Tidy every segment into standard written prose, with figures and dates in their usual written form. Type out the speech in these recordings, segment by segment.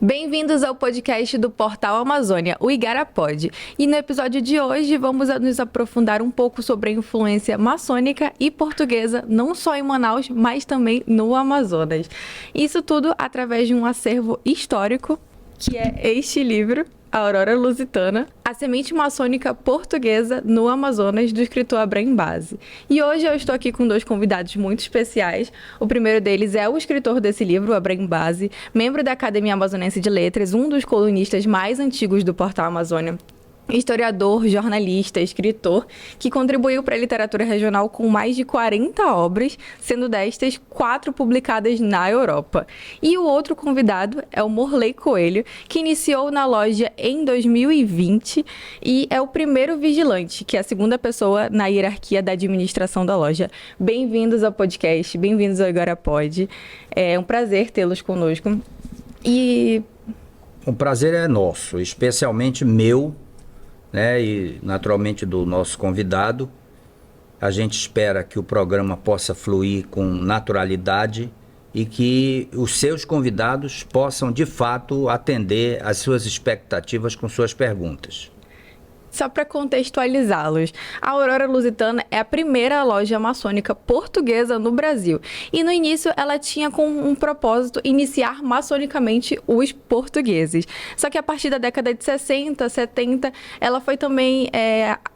Bem-vindos ao podcast do Portal Amazônia, o Igarapod. E no episódio de hoje vamos nos aprofundar um pouco sobre a influência maçônica e portuguesa, não só em Manaus, mas também no Amazonas. Isso tudo através de um acervo histórico, que é este livro, A Aurora Lusitana, a semente maçônica portuguesa no Amazonas, do escritor Abraham Base. E hoje eu estou aqui com dois convidados muito especiais. O primeiro deles é o escritor desse livro, Abraham Base, membro da Academia Amazonense de Letras, um dos colunistas mais antigos do Portal Amazônia. Historiador, jornalista, escritor, que contribuiu para a literatura regional com mais de 40 obras, sendo destas 4 publicadas na Europa. E o outro convidado é o Morley Coelho, que iniciou na loja em 2020 e é o primeiro vigilante, que é a segunda pessoa na hierarquia da administração da loja. Bem-vindos ao podcast, bem-vindos ao Igarapod. É um prazer tê-los conosco. O prazer é nosso, especialmente meu, né, e naturalmente do nosso convidado. A gente espera que o programa possa fluir com naturalidade e que os seus convidados possam de fato atender às suas expectativas com suas perguntas. Só para contextualizá-los, a Aurora Lusitana é a primeira loja maçônica portuguesa no Brasil. E no início ela tinha como um propósito iniciar maçonicamente os portugueses. Só que a partir da década de 60, 70, ela foi também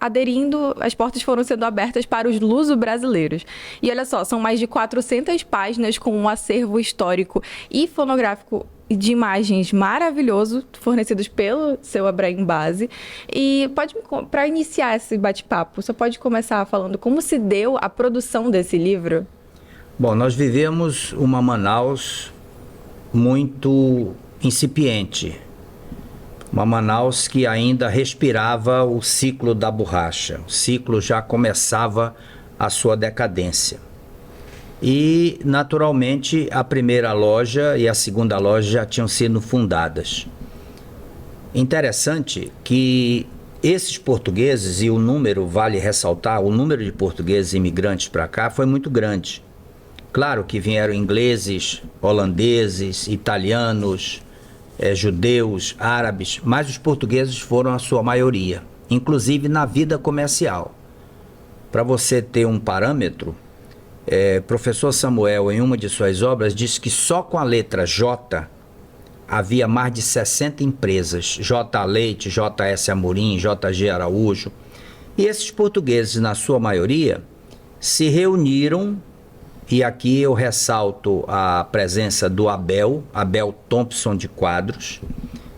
aderindo, as portas foram sendo abertas para os luso-brasileiros. E olha só, são mais de 400 páginas com um acervo histórico e fonográfico de imagens maravilhoso, fornecidos pelo seu Abraham Base. E para iniciar esse bate-papo, você pode começar falando como se deu a produção desse livro? Bom, nós vivemos uma Manaus muito incipiente. Uma Manaus que ainda respirava o ciclo da borracha. O ciclo já começava a sua decadência. E, naturalmente, a primeira loja e a segunda loja já tinham sido fundadas. Interessante que esses portugueses, e o número, vale ressaltar, o número de portugueses imigrantes para cá foi muito grande. Claro que vieram ingleses, holandeses, italianos, judeus, árabes, mas os portugueses foram a sua maioria, inclusive na vida comercial. Para você ter um parâmetro, professor Samuel, em uma de suas obras, disse que só com a letra J havia mais de 60 empresas, J. Leite, JS Amorim, JG Araújo. E esses portugueses, na sua maioria, se reuniram, e aqui eu ressalto a presença do Abel Thompson de Quadros,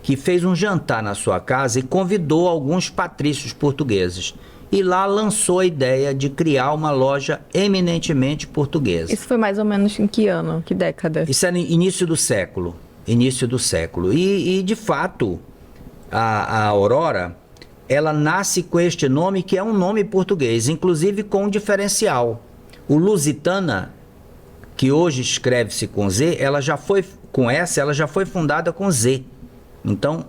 que fez um jantar na sua casa e convidou alguns patrícios portugueses. E lá lançou a ideia de criar uma loja eminentemente portuguesa. Isso foi mais ou menos em que ano, que década? Isso era início do século. E de fato, a Aurora, ela nasce com este nome, que é um nome português, inclusive com um diferencial. O Lusitana, que hoje escreve-se com Z, ela já foi fundada com Z. Então,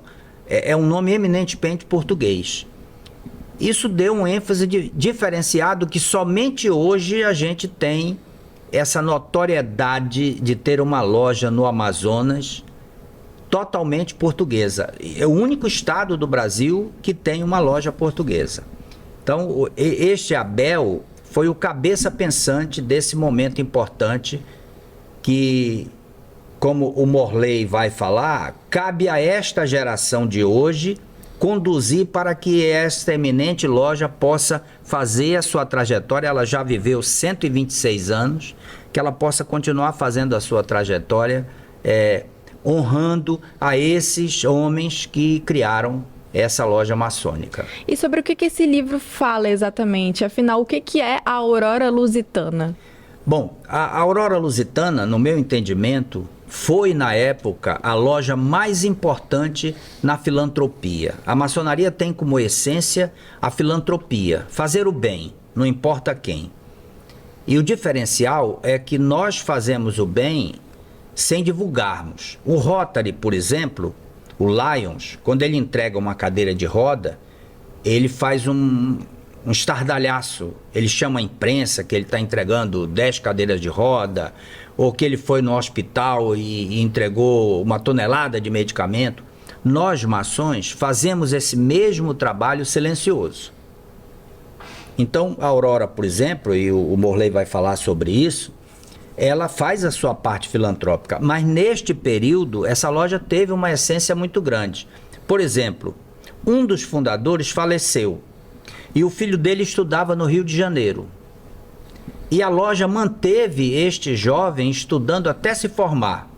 é um nome eminentemente português. Isso deu um ênfase diferenciado que somente hoje a gente tem essa notoriedade de ter uma loja no Amazonas totalmente portuguesa. É o único estado do Brasil que tem uma loja portuguesa. Então, este Abel foi o cabeça pensante desse momento importante que, como o Morley vai falar, cabe a esta geração de hoje conduzir para que esta eminente loja possa fazer a sua trajetória. Ela já viveu 126 anos, que ela possa continuar fazendo a sua trajetória, honrando a esses homens que criaram essa loja maçônica. E sobre o que esse livro fala exatamente? Afinal, o que é a Aurora Lusitana? Bom, a Aurora Lusitana, no meu entendimento, foi, na época, a loja mais importante na filantropia. A maçonaria tem como essência a filantropia, fazer o bem, não importa quem. E o diferencial é que nós fazemos o bem sem divulgarmos. O Rotary, por exemplo, o Lions, quando ele entrega uma cadeira de roda, ele faz um estardalhaço, ele chama a imprensa que ele está entregando 10 cadeiras de roda, ou que ele foi no hospital e entregou uma tonelada de medicamento. Nós, maçons, fazemos esse mesmo trabalho silencioso. Então, a Aurora, por exemplo, e o Morley vai falar sobre isso, ela faz a sua parte filantrópica, mas neste período, essa loja teve uma essência muito grande. Por exemplo, um dos fundadores faleceu e o filho dele estudava no Rio de Janeiro. E a loja manteve este jovem estudando até se formar.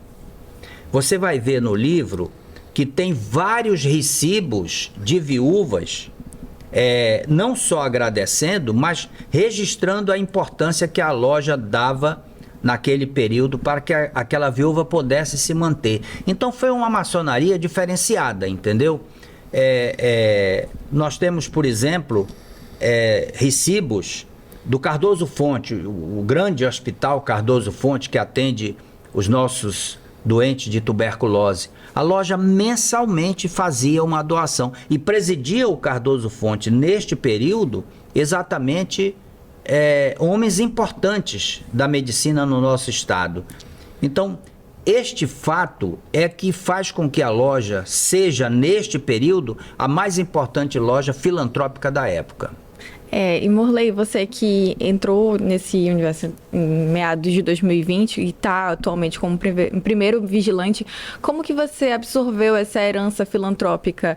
Você vai ver no livro que tem vários recibos de viúvas, não só agradecendo, mas registrando a importância que a loja dava naquele período para que aquela viúva pudesse se manter. Então foi uma maçonaria diferenciada, entendeu? Nós temos, por exemplo, recibos do Cardoso Fonte, o grande hospital Cardoso Fonte que atende os nossos doentes de tuberculose. A loja mensalmente fazia uma doação e presidia o Cardoso Fonte neste período exatamente homens importantes da medicina no nosso estado. Então, este fato é que faz com que a loja seja, neste período, a mais importante loja filantrópica da época. E Morley, você que entrou nesse universo em meados de 2020 e está atualmente como primeiro vigilante, como que você absorveu essa herança filantrópica?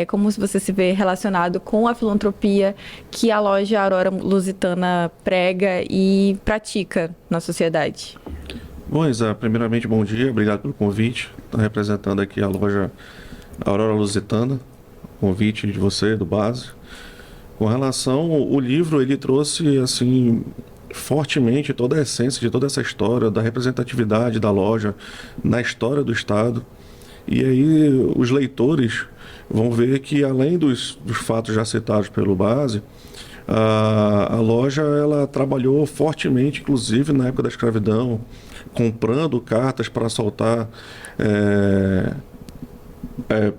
Como você se vê relacionado com a filantropia que a loja Aurora Lusitana prega e pratica na sociedade? Bom, Isa, primeiramente, bom dia, obrigado pelo convite. Estou representando aqui a loja Aurora Lusitana, convite de você, do Base. Com relação ao livro, ele trouxe assim fortemente toda a essência de toda essa história, da representatividade da loja na história do estado. E aí os leitores vão ver que, além dos fatos já citados pelo Base, a loja ela trabalhou fortemente, inclusive na época da escravidão, comprando cartas para assaltar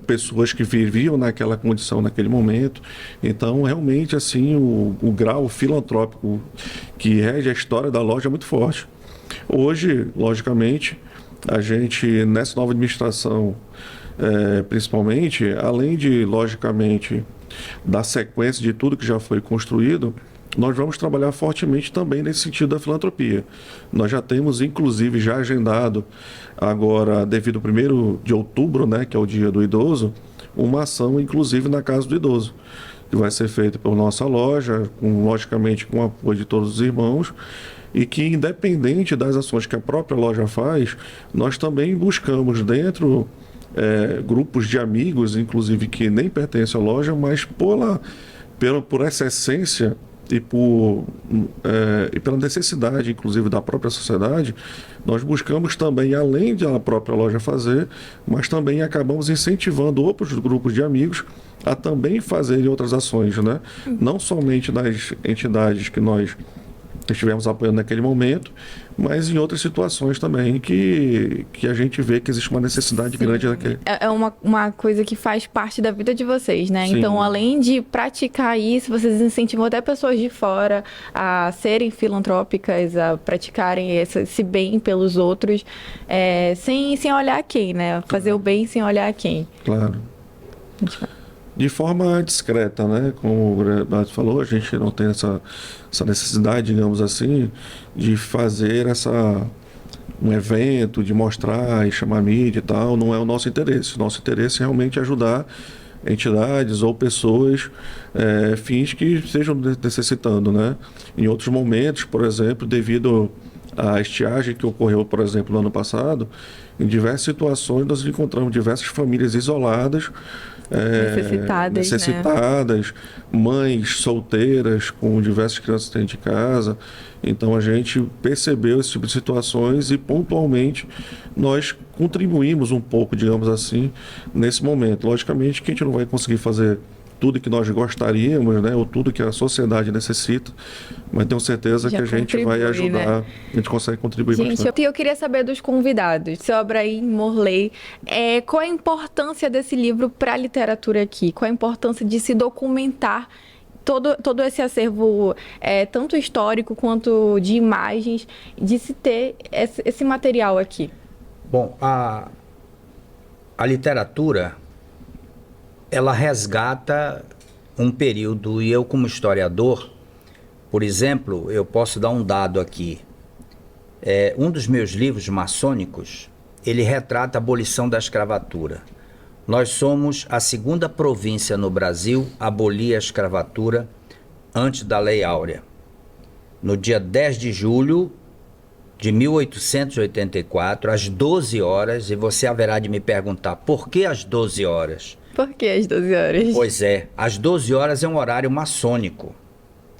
pessoas que viviam naquela condição naquele momento. Então, realmente, assim, o grau filantrópico que rege a história da loja é muito forte. Hoje, logicamente, a gente, nessa nova administração, principalmente, além de, logicamente, dar sequência de tudo que já foi construído, nós vamos trabalhar fortemente também nesse sentido da filantropia. Nós já temos, inclusive, já agendado agora, devido ao 1º de outubro, né, que é o Dia do Idoso, uma ação, inclusive, na Casa do Idoso, que vai ser feita por nossa loja, logicamente com o apoio de todos os irmãos, e que, independente das ações que a própria loja faz, nós também buscamos dentro grupos de amigos, inclusive que nem pertencem à loja, mas por essa essência e pela necessidade, inclusive, da própria sociedade, nós buscamos também, além de a própria loja fazer, mas também acabamos incentivando outros grupos de amigos a também fazerem outras ações, né? Não somente nas entidades que nós estivemos apoiando naquele momento, mas em outras situações também que a gente vê que existe uma necessidade grande daquele. É uma coisa que faz parte da vida de vocês, né? Sim. Então, além de praticar isso, vocês incentivam até pessoas de fora a serem filantrópicas, a praticarem esse bem pelos outros, sem olhar a quem, né? Fazer o bem sem olhar a quem. Claro. De forma discreta, né? Como o Renato falou, a gente não tem essa necessidade, digamos assim, de fazer um evento, de mostrar e chamar a mídia e tal. Não é o nosso interesse. O nosso interesse é realmente ajudar entidades ou pessoas fins que estejam necessitando, né? Em outros momentos, por exemplo, devido à estiagem que ocorreu, por exemplo, no ano passado, em diversas situações nós encontramos diversas famílias isoladas, necessitadas, né? Mães solteiras com diversas crianças dentro de casa. Então a gente percebeu esse tipo de situações e pontualmente nós contribuímos um pouco, digamos assim, nesse momento. Logicamente que a gente não vai conseguir fazer tudo que nós gostaríamos, né, ou tudo que a sociedade necessita, mas tenho certeza que a gente vai ajudar, né? A gente consegue contribuir bastante. Gente, eu queria saber dos convidados, seu Abraham, Morley, qual a importância desse livro para a literatura aqui? Qual a importância de se documentar todo esse acervo, tanto histórico quanto de imagens, de se ter esse material aqui? Bom, a literatura, ela resgata um período, e eu como historiador, por exemplo, eu posso dar um dado aqui. Um dos meus livros maçônicos, ele retrata a abolição da escravatura. Nós somos a segunda província no Brasil a abolir a escravatura antes da Lei Áurea. No dia 10 de julho de 1884, às 12 horas, e você haverá de me perguntar, por que às 12 horas? Por que às 12 horas? Pois é, às 12 horas é um horário maçônico.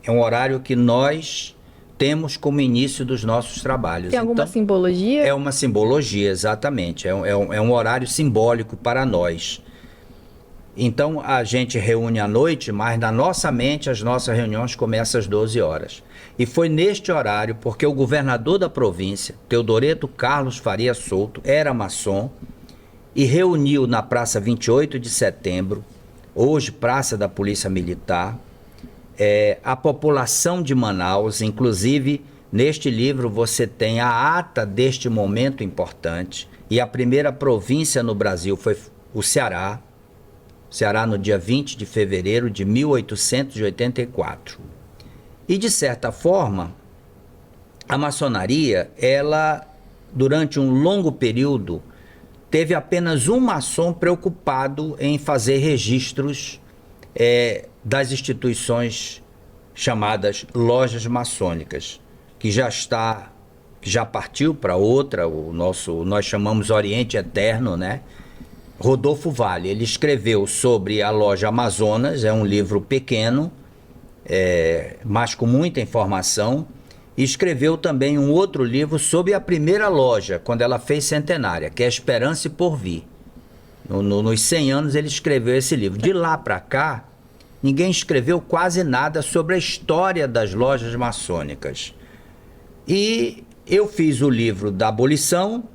É um horário que nós temos como início dos nossos trabalhos. Tem alguma simbologia? É uma simbologia, exatamente. É um horário simbólico para nós. Então, a gente reúne à noite, mas na nossa mente as nossas reuniões começam às 12 horas. E foi neste horário, porque o governador da província, Teodoreto Carlos Faria Souto, era maçom, e reuniu na Praça 28 de Setembro, hoje Praça da Polícia Militar, a população de Manaus. Inclusive, neste livro você tem a ata deste momento importante, e a primeira província no Brasil foi o Ceará, no dia 20 de fevereiro de 1884. E, de certa forma, a maçonaria, ela, durante um longo período, teve apenas um maçom preocupado em fazer registros das instituições chamadas lojas maçônicas, que já partiu para outra, nós chamamos Oriente Eterno, né? Rodolfo Vale, ele escreveu sobre a loja Amazonas, é um livro pequeno, mas com muita informação, e escreveu também um outro livro sobre a primeira loja, quando ela fez centenária, que é Esperança e Porvir. Nos 100 anos ele escreveu esse livro. De lá para cá, ninguém escreveu quase nada sobre a história das lojas maçônicas. E eu fiz o livro da abolição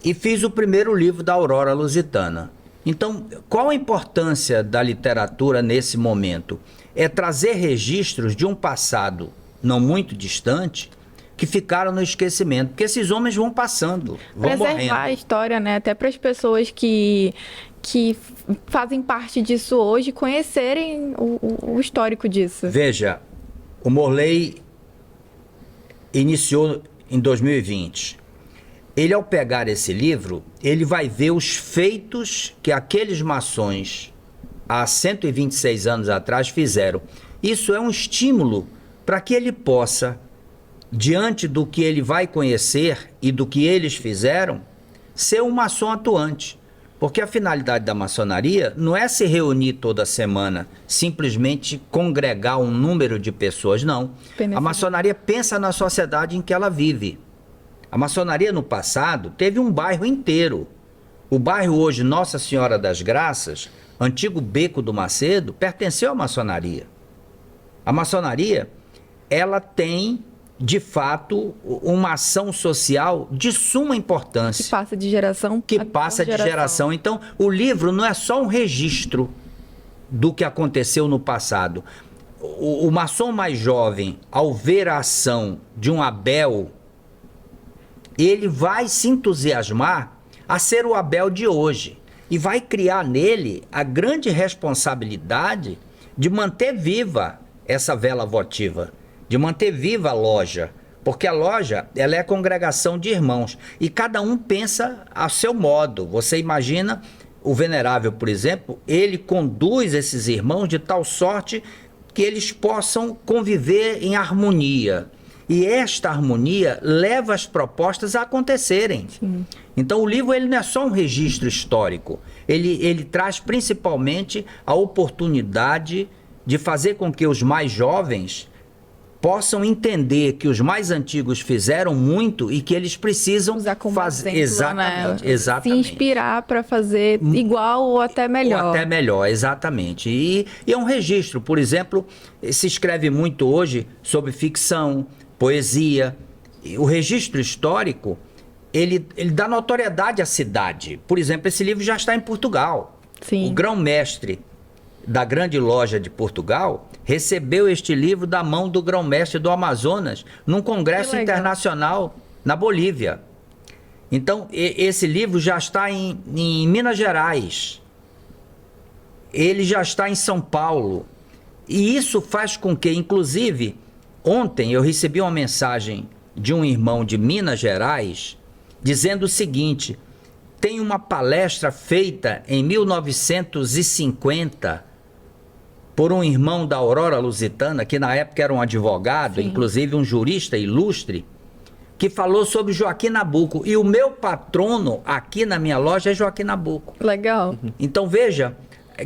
e fiz o primeiro livro da Aurora Lusitana. Então, qual a importância da literatura nesse momento? É trazer registros de um passado não muito distante, que ficaram no esquecimento, porque esses homens vão passando, vão morrendo. Preservar a história, né? Até para as pessoas que fazem parte disso hoje conhecerem o histórico disso. Veja, o Morley iniciou em 2020. Ele, ao pegar esse livro, ele vai ver os feitos que aqueles maçons, há 126 anos atrás, fizeram. Isso é um estímulo para que ele possa, diante do que ele vai conhecer e do que eles fizeram, ser um maçom atuante. Porque a finalidade da maçonaria não é se reunir toda semana, simplesmente congregar um número de pessoas, não. A maçonaria pensa na sociedade em que ela vive. A maçonaria no passado teve um bairro inteiro. O bairro hoje Nossa Senhora das Graças, antigo Beco do Macedo, pertenceu à maçonaria. A maçonaria, ela tem, de fato, uma ação social de suma importância. Que passa de geração. Que passa de geração. Então, o livro não é só um registro do que aconteceu no passado. O maçom mais jovem, ao ver a ação de um Abel, ele vai se entusiasmar a ser o Abel de hoje. E vai criar nele a grande responsabilidade de manter viva essa vela votiva, de manter viva a loja, porque a loja, ela é a congregação de irmãos, e cada um pensa a seu modo. Você imagina o venerável, por exemplo, ele conduz esses irmãos de tal sorte que eles possam conviver em harmonia, e esta harmonia leva as propostas a acontecerem. Sim. Então o livro, ele não é só um registro histórico, ele traz principalmente a oportunidade de fazer com que os mais jovens possam entender que os mais antigos fizeram muito e que eles precisam fazer exatamente, né? Exatamente. Se inspirar para fazer igual ou até melhor. Ou até melhor, exatamente. E é um registro, por exemplo, se escreve muito hoje sobre ficção, poesia. E o registro histórico, ele dá notoriedade à cidade. Por exemplo, esse livro já está em Portugal. Sim. O grão-mestre da Grande Loja de Portugal, recebeu este livro da mão do grão-mestre do Amazonas num congresso internacional na Bolívia. Então, esse livro já está em Minas Gerais. Ele já está em São Paulo. E isso faz com que, inclusive, ontem eu recebi uma mensagem de um irmão de Minas Gerais dizendo o seguinte: tem uma palestra feita em 1950 por um irmão da Aurora Lusitana, que na época era um advogado, sim, inclusive um jurista ilustre, que falou sobre Joaquim Nabuco. E o meu patrono aqui na minha loja é Joaquim Nabuco. Legal. Então veja,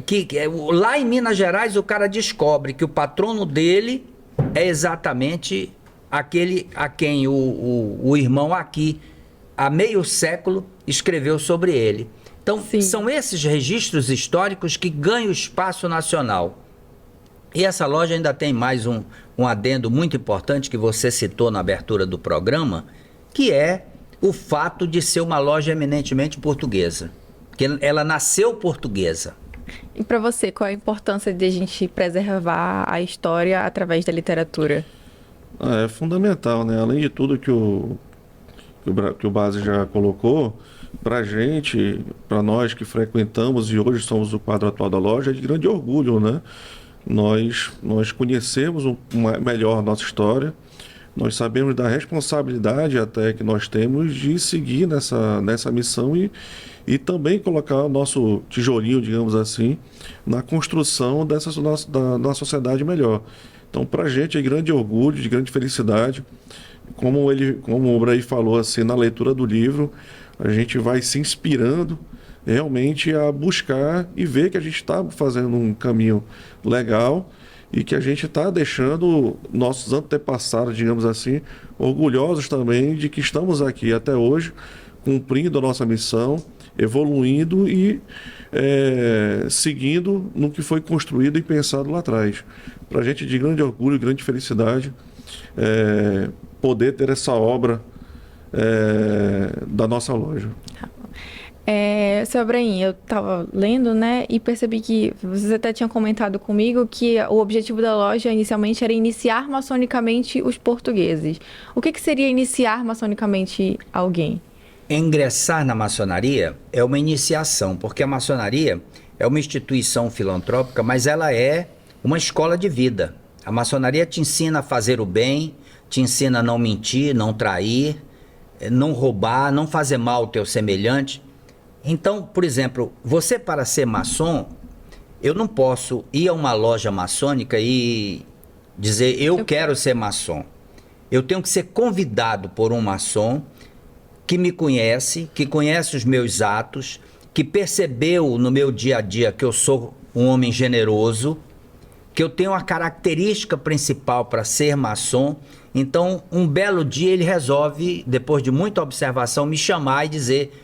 que lá em Minas Gerais o cara descobre que o patrono dele é exatamente aquele a quem o irmão aqui, há meio século, escreveu sobre ele. Então, sim, são esses registros históricos que ganham espaço nacional. E essa loja ainda tem mais um adendo muito importante que você citou na abertura do programa, que é o fato de ser uma loja eminentemente portuguesa. Que ela nasceu portuguesa. E para você, qual a importância de a gente preservar a história através da literatura? É fundamental, né? Além de tudo que o Base já colocou, para a gente, para nós que frequentamos e hoje somos o quadro atual da loja, é de grande orgulho, né? Nós conhecemos melhor nossa história, nós sabemos da responsabilidade até que nós temos de seguir nessa missão e também colocar o nosso tijolinho, digamos assim, na construção da sociedade melhor. Então, para a gente é de grande orgulho, de grande felicidade. Como o Bray falou assim, na leitura do livro, a gente vai se inspirando realmente a buscar e ver que a gente está fazendo um caminho legal e que a gente está deixando nossos antepassados, digamos assim, orgulhosos também de que estamos aqui até hoje, cumprindo a nossa missão, evoluindo e seguindo no que foi construído e pensado lá atrás. Para a gente é de grande orgulho, grande felicidade poder ter essa obra da nossa loja. Seu Abraim, eu estava lendo, né, e percebi que vocês até tinham comentado comigo que o objetivo da loja inicialmente era iniciar maçonicamente os portugueses. O que seria iniciar maçonicamente alguém? Ingressar na maçonaria é uma iniciação, porque a maçonaria é uma instituição filantrópica, mas ela é uma escola de vida. A maçonaria te ensina a fazer o bem, te ensina a não mentir, não trair, não roubar, não fazer mal ao teu semelhante. Então, por exemplo, você, para ser maçom, eu não posso ir a uma loja maçônica e dizer eu quero ser maçom. Eu tenho que ser convidado por um maçom que me conhece, que conhece os meus atos, que percebeu no meu dia a dia que eu sou um homem generoso, que eu tenho a característica principal para ser maçom. Então, um belo dia ele resolve, depois de muita observação, me chamar e dizer: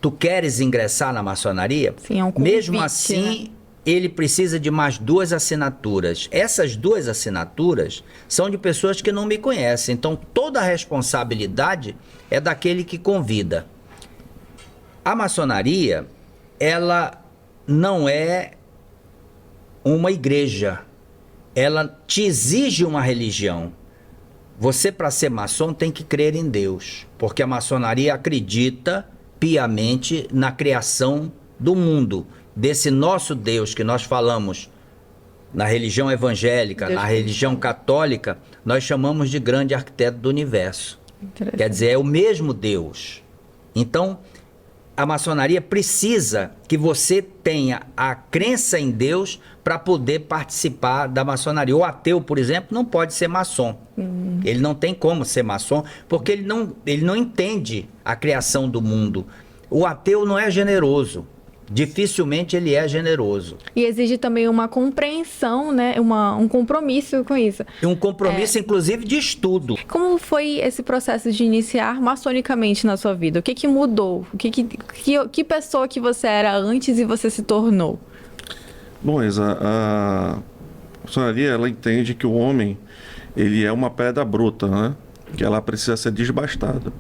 tu queres ingressar na maçonaria? Sim, é um convite, mesmo assim, né? Ele precisa de mais 2 assinaturas. Essas 2 assinaturas são de pessoas que não me conhecem. Então, toda a responsabilidade é daquele que convida. A maçonaria, ela não é uma igreja. Ela te exige uma religião. Você, para ser maçom, tem que crer em Deus. Porque a maçonaria acredita piamente na criação do mundo, desse nosso Deus que nós falamos na religião evangélica, na religião católica, nós chamamos de grande arquiteto do universo. Quer dizer, é o mesmo Deus. Então, a maçonaria precisa que você tenha a crença em Deus para poder participar da maçonaria. O ateu, por exemplo, não pode ser maçom. Ele não tem como ser maçom, porque ele não entende a criação do mundo. O ateu não é generoso. Dificilmente ele é generoso. E exige também uma compreensão, né? Um compromisso com isso. E um compromisso, inclusive, de estudo. Como foi esse processo de iniciar maçonicamente na sua vida? O que mudou? Que pessoa que você era antes e você se tornou? Bom, Isa, a maçonaria, ela entende que o homem, ele é uma pedra bruta, né? Que ela precisa ser desbastada.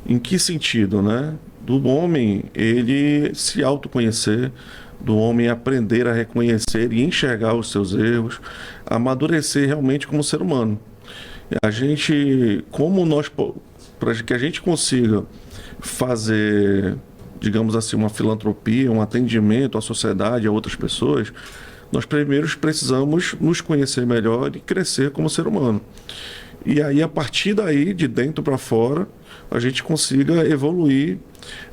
Em que sentido, né? Do homem, ele se autoconhecer, do homem aprender a reconhecer e enxergar os seus erros, amadurecer realmente como ser humano. A gente, para que a gente consiga fazer, digamos assim, uma filantropia, um atendimento à sociedade, a outras pessoas, nós primeiro precisamos nos conhecer melhor e crescer como ser humano. E aí, a partir daí, de dentro para fora, a gente consiga evoluir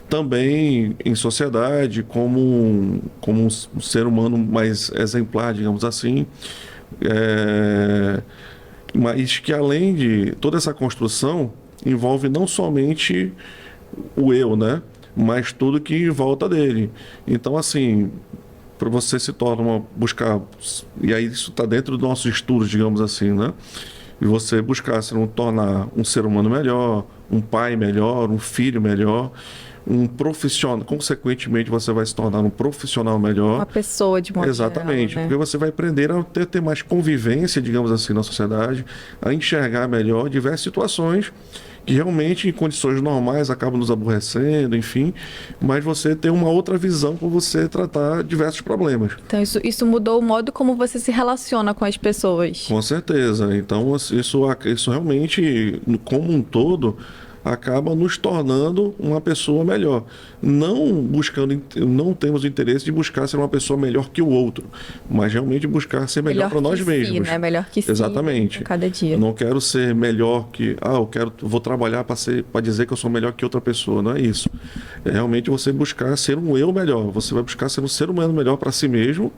também em sociedade, como um ser humano mais exemplar, digamos assim. Mas que além de toda essa construção, envolve não somente o eu, né? Mas tudo que em volta dele. Então, assim, para você se tornar buscar, e aí isso está dentro dos nossos estudos, digamos assim, né? E você buscar se tornar um ser humano melhor, um pai melhor, um filho melhor, um profissional, consequentemente você vai se tornar um profissional melhor. Uma pessoa de modo Exatamente, geral, né? porque você vai aprender a ter mais convivência, digamos assim, na sociedade, a enxergar melhor diversas situações que realmente em condições normais acabam nos aborrecendo, enfim, mas você tem uma outra visão para você tratar diversos problemas. Então isso mudou o modo como você se relaciona com as pessoas. Com certeza. Então isso realmente, como um todo, acaba nos tornando uma pessoa melhor. Não temos interesse de buscar ser uma pessoa melhor que o outro, mas realmente buscar ser melhor para nós mesmos. Si, né? Melhor que si. Exatamente. A cada dia. Eu não quero ser melhor que, vou trabalhar para dizer que eu sou melhor que outra pessoa. Não é isso. É realmente você buscar ser um eu melhor. Você vai buscar ser um ser humano melhor para si mesmo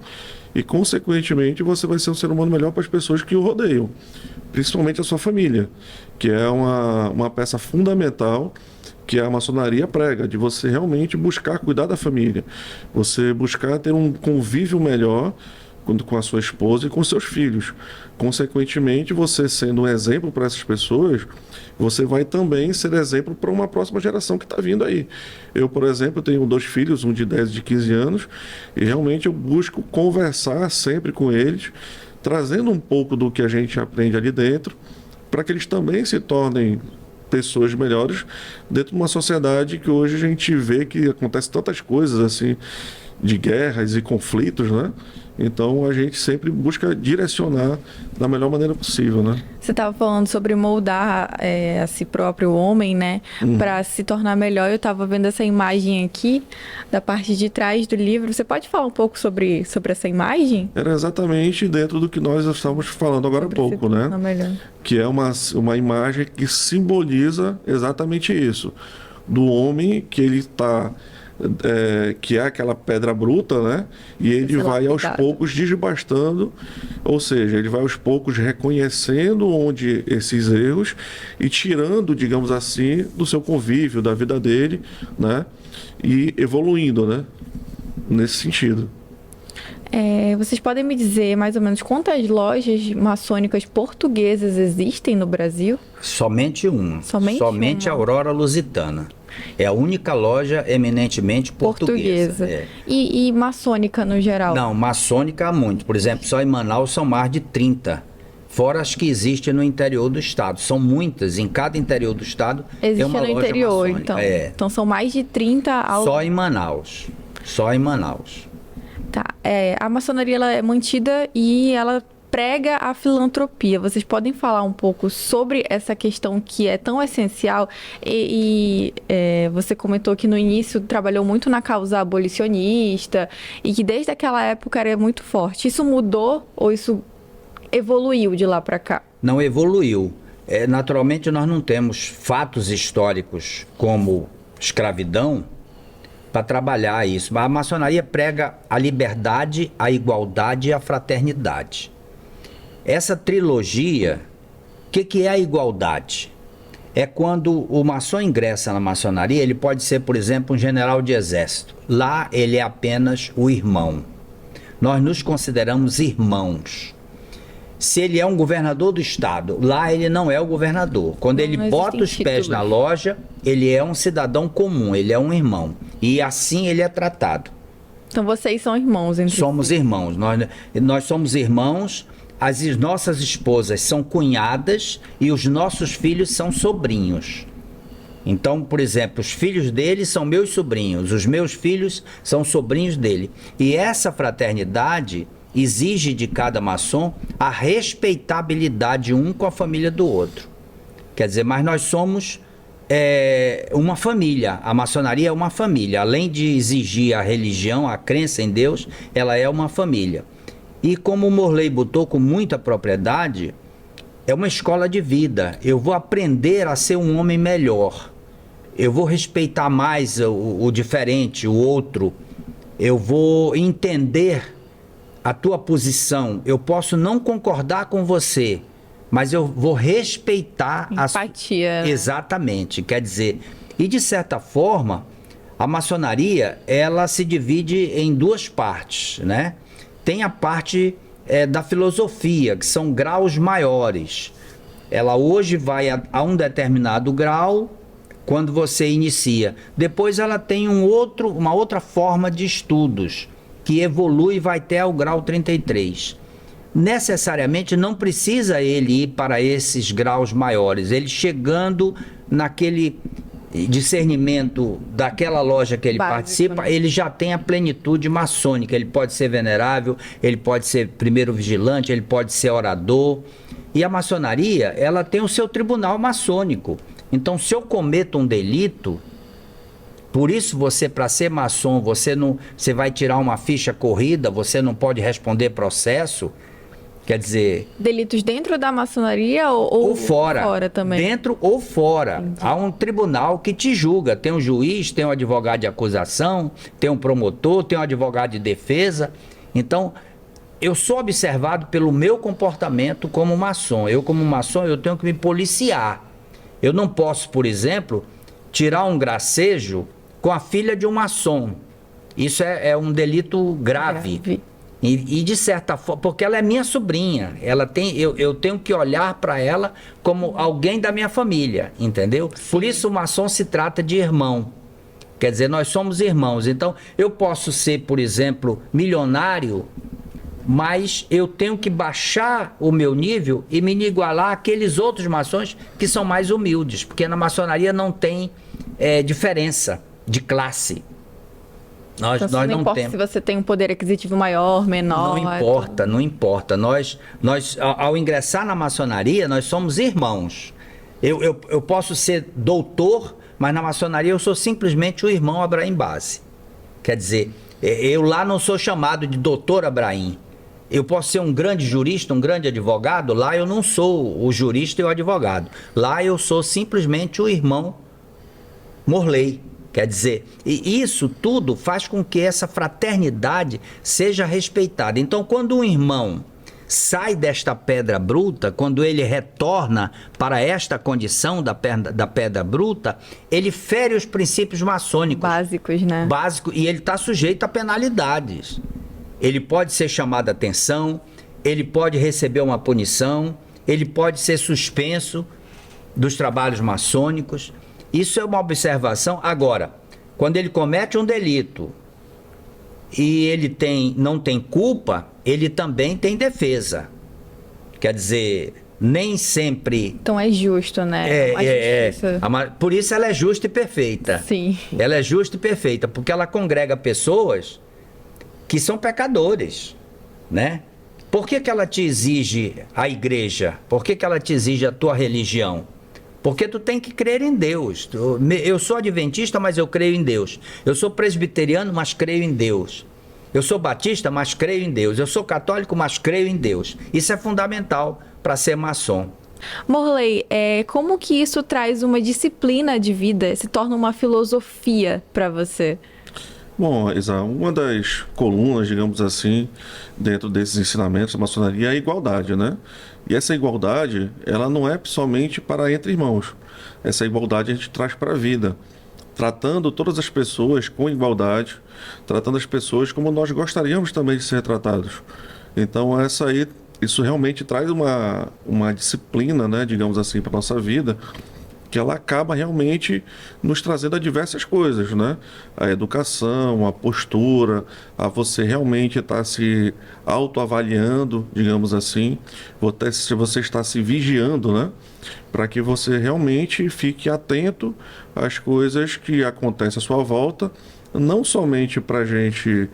e, consequentemente, você vai ser um ser humano melhor para as pessoas que o rodeiam, principalmente a sua família, que é uma peça fundamental que a maçonaria prega, de você realmente buscar cuidar da família, você buscar ter um convívio melhor com a sua esposa e com seus filhos. Consequentemente, você sendo um exemplo para essas pessoas, você vai também ser exemplo para uma próxima geração que está vindo aí. Eu, por exemplo, tenho 2 filhos, um de 10 e de 15 anos, e realmente eu busco conversar sempre com eles, trazendo um pouco do que a gente aprende ali dentro, para que eles também se tornem pessoas melhores dentro de uma sociedade que hoje a gente vê que acontece tantas coisas assim, de guerras e conflitos, né? Então a gente sempre busca direcionar da melhor maneira possível, né? Você estava falando sobre moldar a si próprio homem, né? Para se tornar melhor. Eu estava vendo essa imagem aqui, da parte de trás do livro. Você pode falar um pouco sobre essa imagem? Era exatamente dentro do que nós estávamos falando agora há pouco, né? Melhor. Que é uma imagem que simboliza exatamente isso. Do homem que ele está... que é aquela pedra bruta, né? E ele vai aos poucos desbastando, ou seja, ele vai aos poucos reconhecendo onde esses erros e tirando, digamos assim, do seu convívio, da vida dele, né? E evoluindo, né? Nesse sentido. Vocês podem me dizer mais ou menos quantas lojas maçônicas portuguesas existem no Brasil? Somente uma. Somente uma. a Aurora Lusitana. É a única loja eminentemente portuguesa. E maçônica no geral? Não, maçônica há muito. Por exemplo, só em Manaus são mais de 30. Fora as que existem no interior do estado. São muitas. Em cada interior do estado tem uma loja maçônica. Existe no interior, então. Então são mais de 30... Só em Manaus. Só em Manaus. Tá. A maçonaria ela é mantida e ela prega a filantropia. Vocês podem falar um pouco sobre essa questão que é tão essencial você comentou que no início trabalhou muito na causa abolicionista e que desde aquela época era muito forte. Isso mudou ou isso evoluiu de lá para cá? Não evoluiu. Naturalmente nós não temos fatos históricos como escravidão para trabalhar isso. Mas a maçonaria prega a liberdade, a igualdade e a fraternidade. Essa trilogia, o que é a igualdade? É quando o maçom ingressa na maçonaria, ele pode ser, por exemplo, um general de exército. Lá ele é apenas o irmão. Nós nos consideramos irmãos. Se ele é um governador do estado, lá ele não é o governador. Quando ele bota os pés na loja, ele é um cidadão comum, ele é um irmão. E assim ele é tratado. Então vocês são irmãos entre si? Somos irmãos. Nós somos irmãos, as nossas esposas são cunhadas e os nossos filhos são sobrinhos. Então, por exemplo, os filhos dele são meus sobrinhos, os meus filhos são sobrinhos dele. E essa fraternidade exige de cada maçom a respeitabilidade um com a família do outro. Quer dizer, mas nós somos uma família. A maçonaria é uma família. Além de exigir a religião, a crença em Deus, ela é uma família. E como o Morley botou com muita propriedade, é uma escola de vida. Eu vou aprender a ser um homem melhor. Eu vou respeitar mais o diferente, o outro. Eu vou entender a tua posição. Eu posso não concordar com você, mas eu vou respeitar empatia. Exatamente. Quer dizer, e de certa forma, a maçonaria, ela se divide em duas partes, né? Tem a parte da filosofia, que são graus maiores. Ela hoje vai a um determinado grau quando você inicia. Depois ela tem uma outra forma de estudos, que evolui e vai até o grau 33. Necessariamente não precisa ele ir para esses graus maiores. Ele chegando naquele discernimento daquela loja que ele participa, né? Ele já tem a plenitude maçônica. Ele pode ser venerável, ele pode ser primeiro vigilante, ele pode ser orador. E a maçonaria, ela tem o seu tribunal maçônico. Então, se eu cometo um delito, por isso você, para ser maçom, você vai tirar uma ficha corrida, você não pode responder processo. Quer dizer... Delitos dentro da maçonaria ou fora também? Dentro ou fora. Entendi. Há um tribunal que te julga. Tem um juiz, tem um advogado de acusação, tem um promotor, tem um advogado de defesa. Então, eu sou observado pelo meu comportamento como maçom. Eu, como maçom, eu tenho que me policiar. Eu não posso, por exemplo, tirar um gracejo com a filha de um maçom. Isso é um delito grave. E de certa forma, porque ela é minha sobrinha, eu tenho que olhar para ela como alguém da minha família, entendeu? Sim. Por isso o maçom se trata de irmão. Quer dizer, nós somos irmãos. Então, eu posso ser, por exemplo, milionário, mas eu tenho que baixar o meu nível e me igualar àqueles outros maçons que são mais humildes, porque na maçonaria não tem diferença de classe. Nós não importa temos. Se você tem um poder aquisitivo maior, menor. Não importa. Nós, ao ingressar na maçonaria, nós somos irmãos. Eu posso ser doutor, mas na maçonaria eu sou simplesmente o irmão Abraim Base. Quer dizer, eu lá não sou chamado de doutor Abraim. Eu posso ser um grande jurista, um grande advogado. Lá eu não sou o jurista e o advogado. Lá eu sou simplesmente o irmão Morley. Quer dizer, e isso tudo faz com que essa fraternidade seja respeitada. Então, quando um irmão sai desta pedra bruta, quando ele retorna para esta condição da pedra bruta, ele fere os princípios maçônicos. Básicos, né? Básico, e ele está sujeito a penalidades. Ele pode ser chamado a atenção, ele pode receber uma punição, ele pode ser suspenso dos trabalhos maçônicos. Isso é uma observação. Agora, quando ele comete um delito e ele não tem culpa, ele também tem defesa. Quer dizer, nem sempre... Então é justo, né? Por isso ela é justa e perfeita. Sim. Ela é justa e perfeita, porque ela congrega pessoas que são pecadores, né? Por que ela te exige a igreja? Por que ela te exige a tua religião? Porque tu tem que crer em Deus. Eu sou adventista, mas eu creio em Deus. Eu sou presbiteriano, mas creio em Deus. Eu sou batista, mas creio em Deus. Eu sou católico, mas creio em Deus. Isso é fundamental para ser maçom. Morley, como que isso traz uma disciplina de vida, se torna uma filosofia para você? Bom, Isa, uma das colunas, digamos assim, dentro desses ensinamentos da maçonaria é a igualdade, né? E essa igualdade, ela não é somente para entre irmãos. Essa igualdade a gente traz para a vida, tratando todas as pessoas com igualdade, tratando as pessoas como nós gostaríamos também de ser tratados. Então, isso realmente traz uma disciplina, né, digamos assim, para a nossa vida, que ela acaba realmente nos trazendo a diversas coisas, né? A educação, a postura, a você realmente estar se autoavaliando, digamos assim, você está se vigiando, né? para que você realmente fique atento às coisas que acontecem à sua volta, não somente para a gente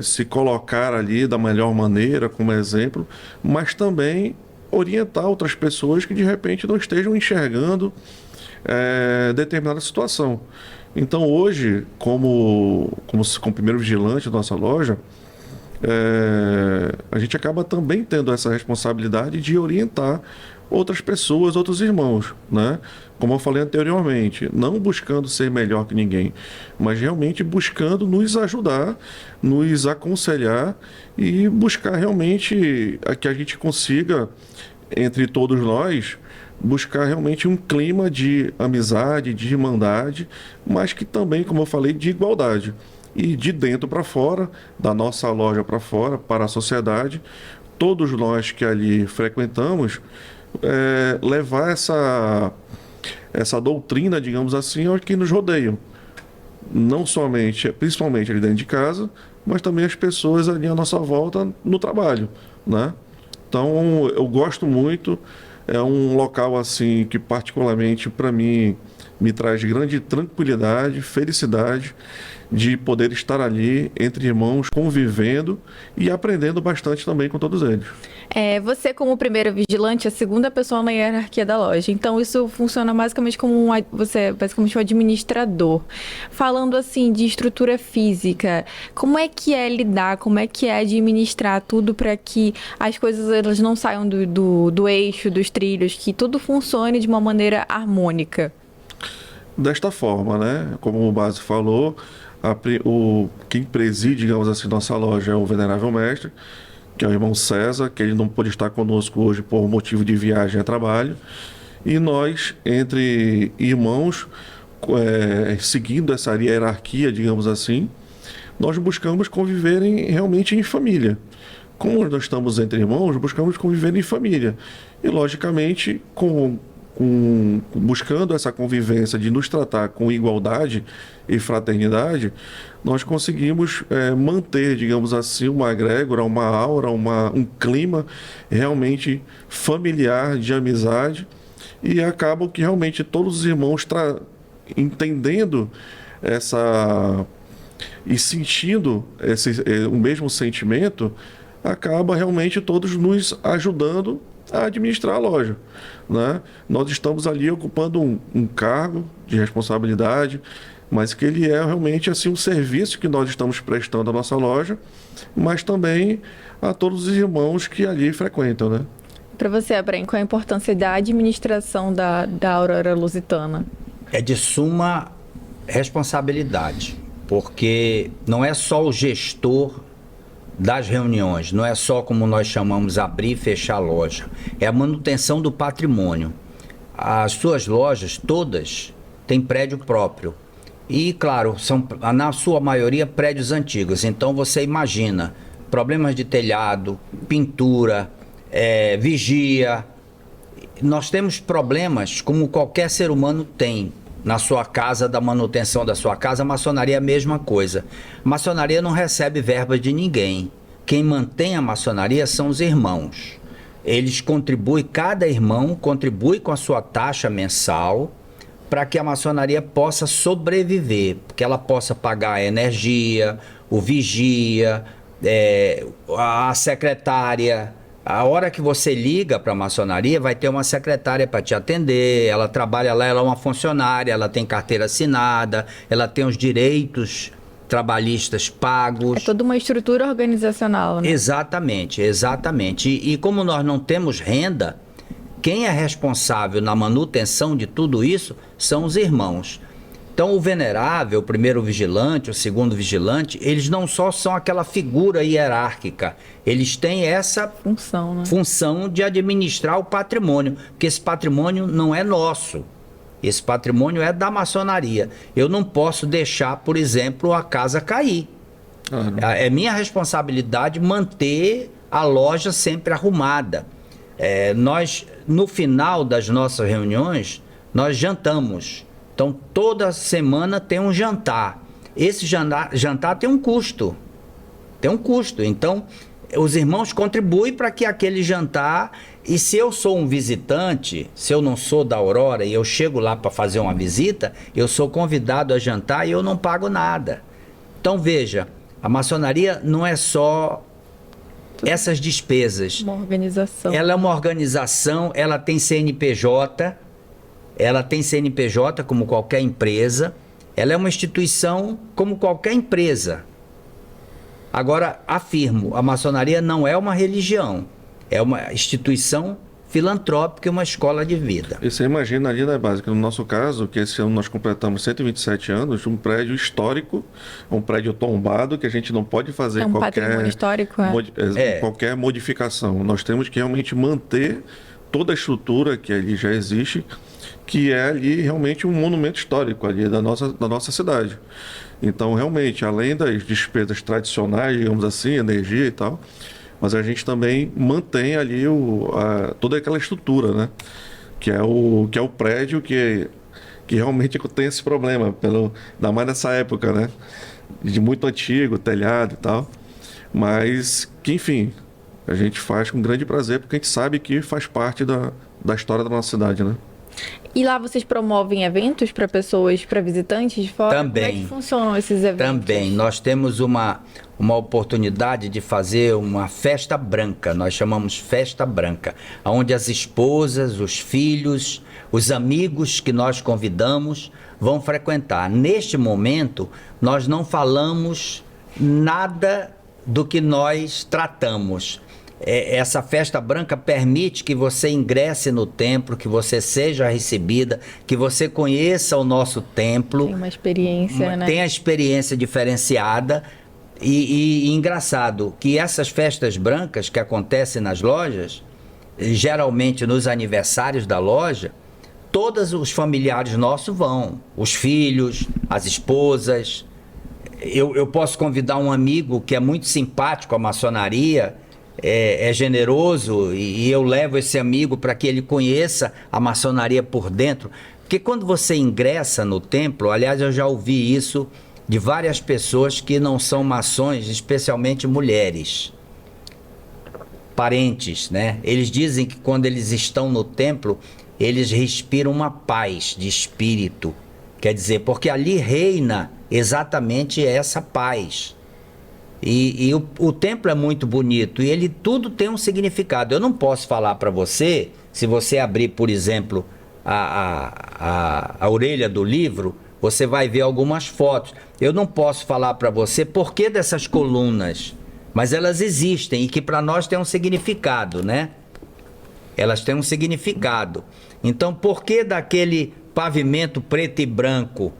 se colocar ali da melhor maneira, como exemplo, mas também orientar outras pessoas que de repente não estejam enxergando determinada situação. Então hoje, como primeiro vigilante da nossa loja, a gente acaba também tendo essa responsabilidade de orientar outras pessoas, outros irmãos, né? Como eu falei anteriormente, não buscando ser melhor que ninguém, mas realmente buscando nos ajudar, nos aconselhar e buscar realmente que a gente consiga, entre todos nós, buscar realmente um clima de amizade, de irmandade, mas que também, como eu falei, de igualdade. E de dentro para fora, da nossa loja para fora, para a sociedade, todos nós que ali frequentamos, levar essa doutrina, digamos assim, aos que nos rodeiam. Não somente, principalmente ali dentro de casa, mas também as pessoas ali à nossa volta no trabalho, né? Então, eu gosto muito, é um local assim que particularmente para mim me traz grande tranquilidade, felicidade de poder estar ali entre irmãos, convivendo e aprendendo bastante também com todos eles. Você, como primeiro vigilante, é a segunda pessoa na hierarquia da loja. Então, isso funciona basicamente como basicamente um administrador. Falando assim de estrutura física, como é que é lidar, como é que é administrar tudo para que as coisas elas não saiam do eixo, dos trilhos, que tudo funcione de uma maneira harmônica? Desta forma, né? Como o Basi falou, quem preside, digamos assim, nossa loja é o Venerável Mestre, que é o irmão César, que ele não pôde estar conosco hoje por motivo de viagem a trabalho. E nós, entre irmãos, seguindo essa hierarquia, digamos assim, nós buscamos conviver realmente em família. Como nós estamos entre irmãos, buscamos conviver em família. E, logicamente, buscando essa convivência de nos tratar com igualdade e fraternidade, nós conseguimos manter, digamos assim, uma egrégora, uma aura, um clima realmente familiar, de amizade, e acaba que realmente todos os irmãos entendendo e sentindo o mesmo sentimento, acaba realmente todos nos ajudando a administrar a loja, né? Nós estamos ali ocupando um cargo de responsabilidade, mas que ele é realmente assim um serviço que nós estamos prestando à nossa loja, mas também a todos os irmãos que ali frequentam, né? Para você, Abraham, qual a importância da administração da Aurora Lusitana? É de suma responsabilidade, porque não é só o gestor das reuniões, não é só, como nós chamamos, abrir e fechar a loja, é a manutenção do patrimônio. As suas lojas todas têm prédio próprio e, claro, são na sua maioria prédios antigos, então você imagina problemas de telhado, pintura, vigia. Nós temos problemas como qualquer ser humano tem na sua casa, da manutenção da sua casa. A maçonaria é a mesma coisa. A maçonaria não recebe verba de ninguém. Quem mantém a maçonaria são os irmãos. Eles contribuem, cada irmão contribui com a sua taxa mensal para que a maçonaria possa sobreviver, que ela possa pagar a energia, o vigia, a secretária. A hora que você liga para a maçonaria, vai ter uma secretária para te atender, ela trabalha lá, ela é uma funcionária, ela tem carteira assinada, ela tem os direitos trabalhistas pagos. É toda uma estrutura organizacional, né? Exatamente, exatamente. E como nós não temos renda, quem é responsável na manutenção de tudo isso são os irmãos. Então o venerável, o primeiro vigilante, o segundo vigilante, eles não só são aquela figura hierárquica, eles têm essa função de administrar o patrimônio, porque esse patrimônio não é nosso, esse patrimônio é da maçonaria. Eu não posso deixar, por exemplo, a casa cair. É minha responsabilidade manter a loja sempre arrumada. Nós, no final das nossas reuniões, nós jantamos. Então, toda semana tem um jantar. Esse jantar tem um custo. Tem um custo. Então, os irmãos contribuem para que aquele jantar E se eu sou um visitante, se eu não sou da Aurora e eu chego lá para fazer uma visita, eu sou convidado a jantar e eu não pago nada. Então veja, a maçonaria não é só essas despesas. Uma organização. Ela é uma organização, ela tem CNPJ como qualquer empresa, ela é uma instituição como qualquer empresa. Agora, afirmo, a maçonaria não é uma religião, é uma instituição filantrópica e uma escola de vida. E você imagina ali, né, básica, no nosso caso, que esse ano nós completamos 127 anos, um prédio histórico, um prédio tombado, que a gente não pode fazer patrimônio histórico, qualquer modificação. Nós temos que realmente manter toda a estrutura que ali já existe, que é ali realmente um monumento histórico ali da nossa cidade. Então, realmente, além das despesas tradicionais, digamos assim, energia e tal, mas a gente também mantém ali toda aquela estrutura, né? Que é o prédio que realmente tem esse problema, ainda mais nessa época, né? De muito antigo, telhado e tal. Mas que, enfim, a gente faz com grande prazer, porque a gente sabe que faz parte da história da nossa cidade, né? E lá vocês promovem eventos para pessoas, para visitantes de fora? Também. Como é que funcionam esses eventos? Também. Nós temos uma oportunidade de fazer uma festa branca, nós chamamos festa branca, onde as esposas, os filhos, os amigos que nós convidamos vão frequentar. Neste momento, nós não falamos nada do que nós tratamos. Essa festa branca permite que você ingresse no templo, que você seja recebida, que você conheça o nosso templo. Tem uma experiência, né? Tem a experiência diferenciada. E engraçado que essas festas brancas que acontecem nas lojas, geralmente nos aniversários da loja, todos os familiares nossos vão, os filhos, as esposas. Eu posso convidar um amigo que é muito simpático à maçonaria, é generoso, e eu levo esse amigo para que ele conheça a maçonaria por dentro. Porque quando você ingressa no templo, aliás, eu já ouvi isso de várias pessoas que não são maçons, especialmente mulheres, parentes, né? Eles dizem que quando eles estão no templo, eles respiram uma paz de espírito. Quer dizer, porque ali reina exatamente essa paz. E o templo é muito bonito e ele tudo tem um significado. Eu não posso falar para você, se você abrir, por exemplo, a orelha do livro, você vai ver algumas fotos. Eu não posso falar para você por que dessas colunas, mas elas existem e que para nós tem um significado, né? Elas têm um significado. Então, por que daquele pavimento preto e branco?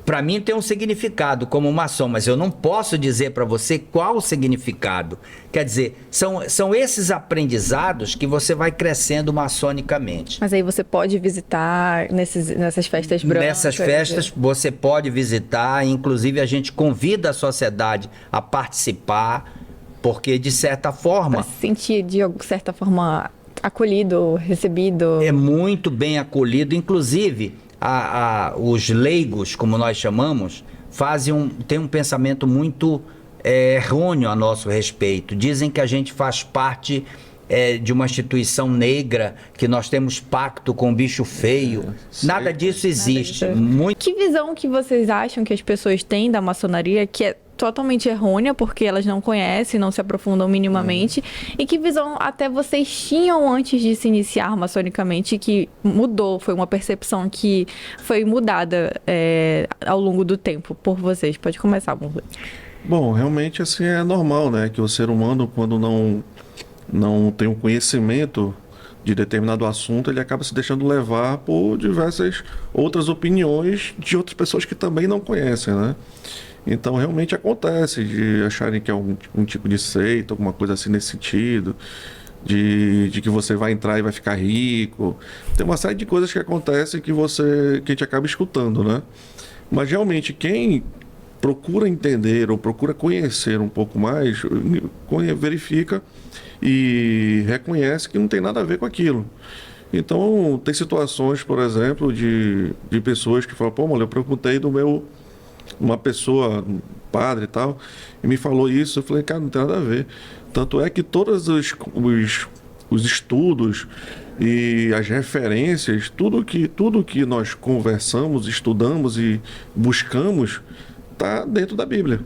Para mim tem um significado como maçom, mas eu não posso dizer para você qual o significado. Quer dizer, são esses aprendizados que você vai crescendo maçonicamente. Mas aí você pode visitar nessas festas brancas? Nessas festas você pode visitar, inclusive a gente convida a sociedade a participar, porque de certa forma... Para se sentir de certa forma acolhido, recebido. É muito bem acolhido, inclusive... os leigos, como nós chamamos, têm um pensamento muito errôneo a nosso respeito. Dizem que a gente faz parte de uma instituição negra, que nós temos pacto com o bicho feio. Nada disso existe. Que visão que vocês acham que as pessoas têm da maçonaria, que é totalmente errônea, porque elas não conhecem, não se aprofundam minimamente, e que visão até vocês tinham antes de se iniciar maçonicamente, que mudou, foi uma percepção que foi mudada ao longo do tempo por vocês? Pode começar, Monroy. Bom, realmente assim é normal, né, que o ser humano, quando não tem um conhecimento de determinado assunto, ele acaba se deixando levar por diversas outras opiniões de outras pessoas que também não conhecem, né? Então, realmente acontece de acharem que é um tipo de seita, alguma coisa assim nesse sentido, de que você vai entrar e vai ficar rico. Tem uma série de coisas que acontecem que a gente acaba escutando, né? Mas, realmente, quem procura entender ou procura conhecer um pouco mais, verifica e reconhece que não tem nada a ver com aquilo. Então, tem situações, por exemplo, de pessoas que falam, pô, mano, eu perguntei uma pessoa, um padre e tal, e me falou isso. Eu falei, cara, não tem nada a ver. Tanto é que todos os estudos e as referências, tudo que nós conversamos, estudamos e buscamos, está dentro da Bíblia.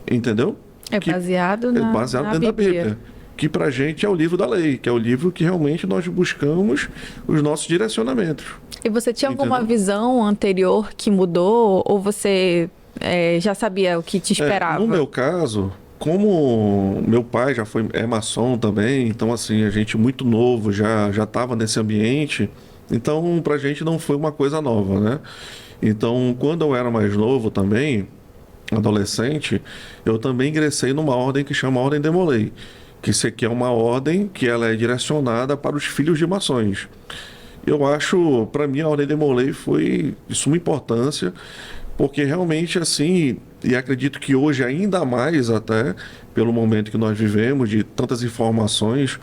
Entendeu? É baseado na dentro da Bíblia. Que para a gente é o livro da lei, que é o livro que realmente nós buscamos os nossos direcionamentos. E você tinha alguma visão anterior que mudou? Ou você já sabia o que te esperava? No meu caso, como meu pai é maçom também, então assim, a gente muito novo já estava nesse ambiente, então pra gente não foi uma coisa nova, né? Então, quando eu era mais novo também, adolescente, eu também ingressei numa ordem que chama Ordem Demolei, que isso aqui é uma ordem que ela é direcionada para os filhos de maçons. Eu acho, para mim, a Ordem Demolei foi de suma importância, porque realmente assim, e acredito que hoje ainda mais até, pelo momento que nós vivemos, de tantas informações,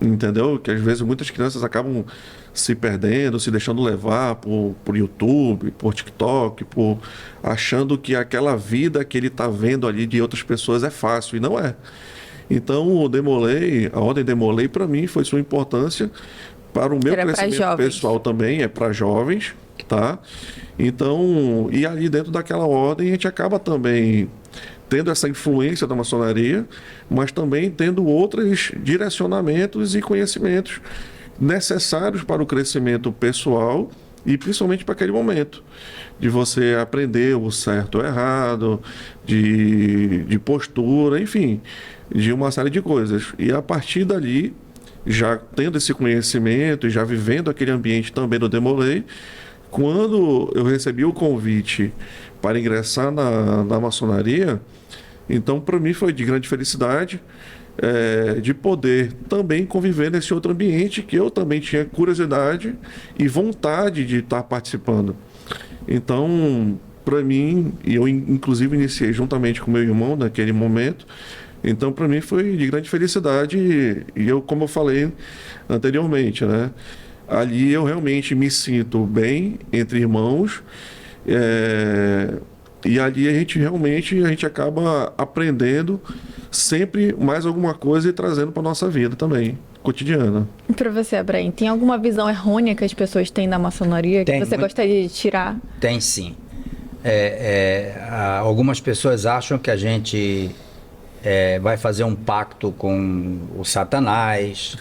entendeu? Que às vezes muitas crianças acabam se perdendo, se deixando levar por YouTube, por TikTok, achando que aquela vida que ele está vendo ali de outras pessoas é fácil, e não é. Então, a Ordem Demolei, para mim, foi sua importância para o meu crescimento pessoal também, é para jovens, tá? Então, e ali dentro daquela ordem, a gente acaba também tendo essa influência da maçonaria, mas também tendo outros direcionamentos e conhecimentos necessários para o crescimento pessoal e principalmente para aquele momento de você aprender o certo ou errado, de postura, enfim, de uma série de coisas. E a partir dali, já tendo esse conhecimento e já vivendo aquele ambiente também do Demolei, quando eu recebi o convite para ingressar na maçonaria, então para mim foi de grande felicidade de poder também conviver nesse outro ambiente que eu também tinha curiosidade e vontade de estar participando. Então, para mim, e eu inclusive iniciei juntamente com meu irmão naquele momento, então para mim foi de grande felicidade e eu, como eu falei anteriormente, né? Ali eu realmente me sinto bem entre irmãos, e ali a gente acaba aprendendo sempre mais alguma coisa e trazendo para nossa vida também, cotidiana. E para você, Abraim, tem alguma visão errônea que as pessoas têm da maçonaria que você gostaria de tirar? Tem sim. Algumas pessoas acham que a gente vai fazer um pacto com o Satanás.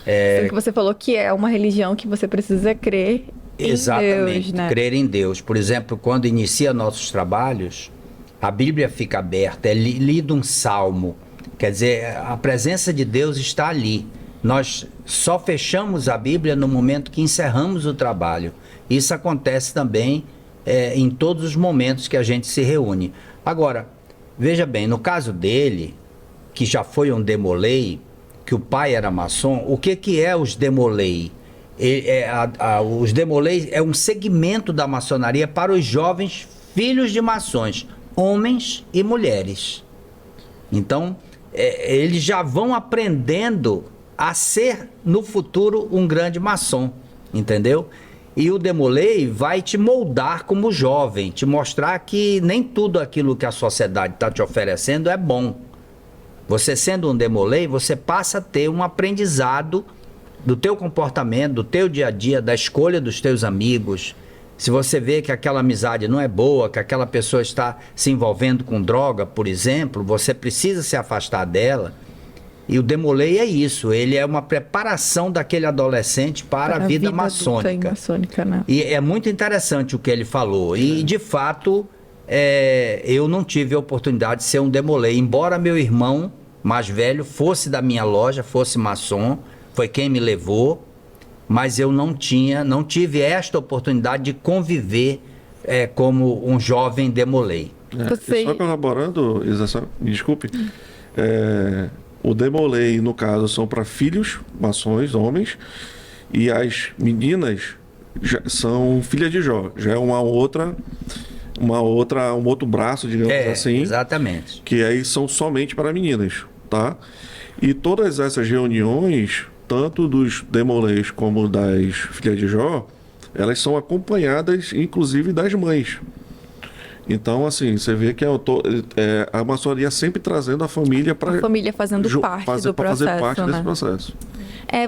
Sendo que você falou que é uma religião que você precisa crer exatamente, em Deus, né? Crer em Deus. Por exemplo, quando inicia nossos trabalhos, a Bíblia fica aberta, é lido um salmo. Quer dizer, a presença de Deus está ali. Nós só fechamos a Bíblia no momento que encerramos o trabalho. Isso acontece também em todos os momentos que a gente se reúne. Agora, veja bem, no caso dele, que já foi um Demolei, que o pai era maçom, o que é os Demolei? Os Demolei é um segmento da maçonaria para os jovens filhos de maçons, homens e mulheres. Então, eles já vão aprendendo a ser, no futuro, um grande maçom, entendeu? E o Demolei vai te moldar como jovem, te mostrar que nem tudo aquilo que a sociedade está te oferecendo é bom. Você sendo um Demolei, você passa a ter um aprendizado do teu comportamento, do teu dia a dia, da escolha dos teus amigos. Se você vê que aquela amizade não é boa, que aquela pessoa está se envolvendo com droga, por exemplo, você precisa se afastar dela. E o Demolei é isso, ele é uma preparação daquele adolescente para a vida maçônica. Né? E é muito interessante o que ele falou. E, de fato, eu não tive a oportunidade de ser um Demolei, embora meu irmão mais velho fosse da minha loja, fosse maçom, foi quem me levou, mas eu não tive esta oportunidade de conviver como um jovem Demolei. Só corroborando, Isa, me desculpe, o Demolei, no caso, são para filhos maçons, homens, e as meninas são filhas de Jó, já é um outro braço, digamos assim. Exatamente. Que aí são somente para meninas, tá? E todas essas reuniões, tanto dos Demoleis como das filhas de Jó, elas são acompanhadas, inclusive, das mães. Então, assim, você vê que a maçonaria sempre trazendo a família para... A família fazendo parte do processo, fazer parte desse né? processo.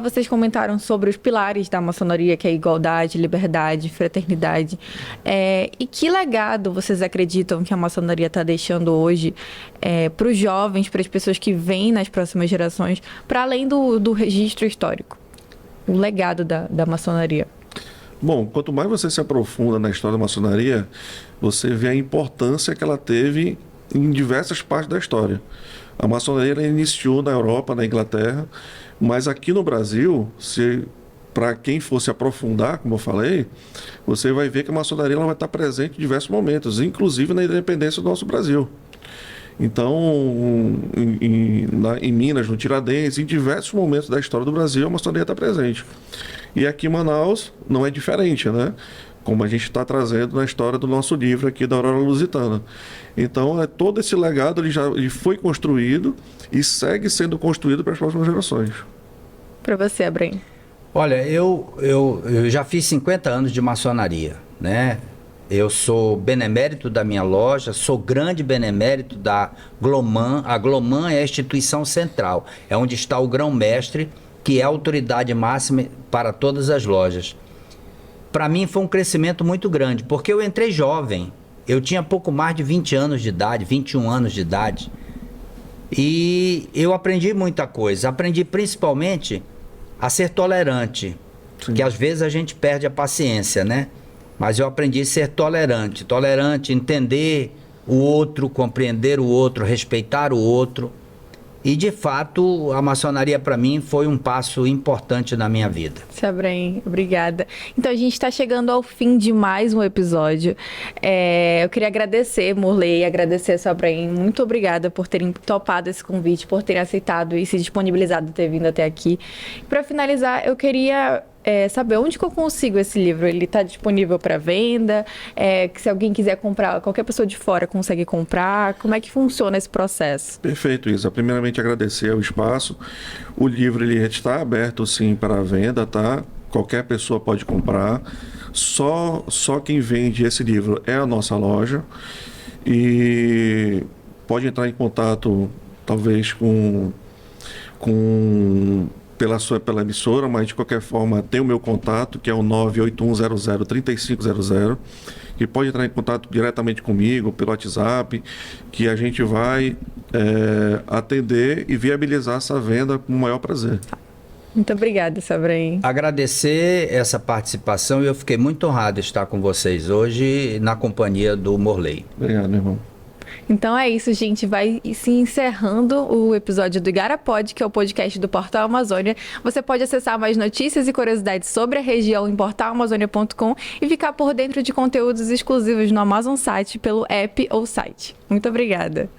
Vocês comentaram sobre os pilares da maçonaria, que é igualdade, liberdade, fraternidade. E que legado vocês acreditam que a maçonaria está deixando hoje para os jovens, para as pessoas que vêm nas próximas gerações, para além do registro histórico? O legado da maçonaria. Bom, quanto mais você se aprofunda na história da maçonaria, você vê a importância que ela teve em diversas partes da história. A maçonaria ela iniciou na Europa, na Inglaterra, mas aqui no Brasil, para quem fosse aprofundar, como eu falei, você vai ver que a maçonaria ela vai estar presente em diversos momentos, inclusive na independência do nosso Brasil. Então, em Minas, no Tiradentes, em diversos momentos da história do Brasil, a maçonaria está presente. E aqui em Manaus não é diferente, né? Como a gente está trazendo na história do nosso livro aqui da Aurora Lusitana. Então, todo esse legado ele foi construído e segue sendo construído para as próximas gerações. Para você, Abraham. Olha, eu já fiz 50 anos de maçonaria, né? Eu sou benemérito da minha loja, sou grande benemérito da Gloman. A Gloman é a instituição central, é onde está o grão-mestre, que é a autoridade máxima para todas as lojas. Para mim foi um crescimento muito grande, porque eu entrei jovem, eu tinha pouco mais de 20 anos de idade, 21 anos de idade, e eu aprendi muita coisa. Aprendi principalmente a ser tolerante, que às vezes a gente perde a paciência, né? Mas eu aprendi a ser tolerante, entender o outro, compreender o outro, respeitar o outro. E, de fato, a maçonaria, para mim, foi um passo importante na minha vida. Abraham, obrigada. Então, a gente está chegando ao fim de mais um episódio. Eu queria agradecer, Morley, agradecer a Abraham. Muito obrigada por terem topado esse convite, por terem aceitado e se disponibilizado ter vindo até aqui. Para finalizar, eu queria saber onde que eu consigo esse livro. Ele está disponível para venda? Que se alguém quiser comprar, qualquer pessoa de fora consegue comprar? Como é que funciona esse processo? Perfeito, Isa. Primeiramente, agradecer o espaço. O livro ele está aberto, sim, para venda, tá? Qualquer pessoa pode comprar. Só quem vende esse livro é a nossa loja. E pode entrar em contato, talvez, pela emissora, mas de qualquer forma tem o meu contato, que é o 981003500, que pode entrar em contato diretamente comigo, pelo WhatsApp, que a gente vai atender e viabilizar essa venda com o maior prazer. Muito obrigada, Abraham. Agradecer essa participação e eu fiquei muito honrado de estar com vocês hoje na companhia do Morley. Obrigado, meu irmão. Então é isso, gente. Vai se encerrando o episódio do Igarapod, que é o podcast do Portal Amazônia. Você pode acessar mais notícias e curiosidades sobre a região em portalamazônia.com e ficar por dentro de conteúdos exclusivos no Amazon Site pelo app ou site. Muito obrigada.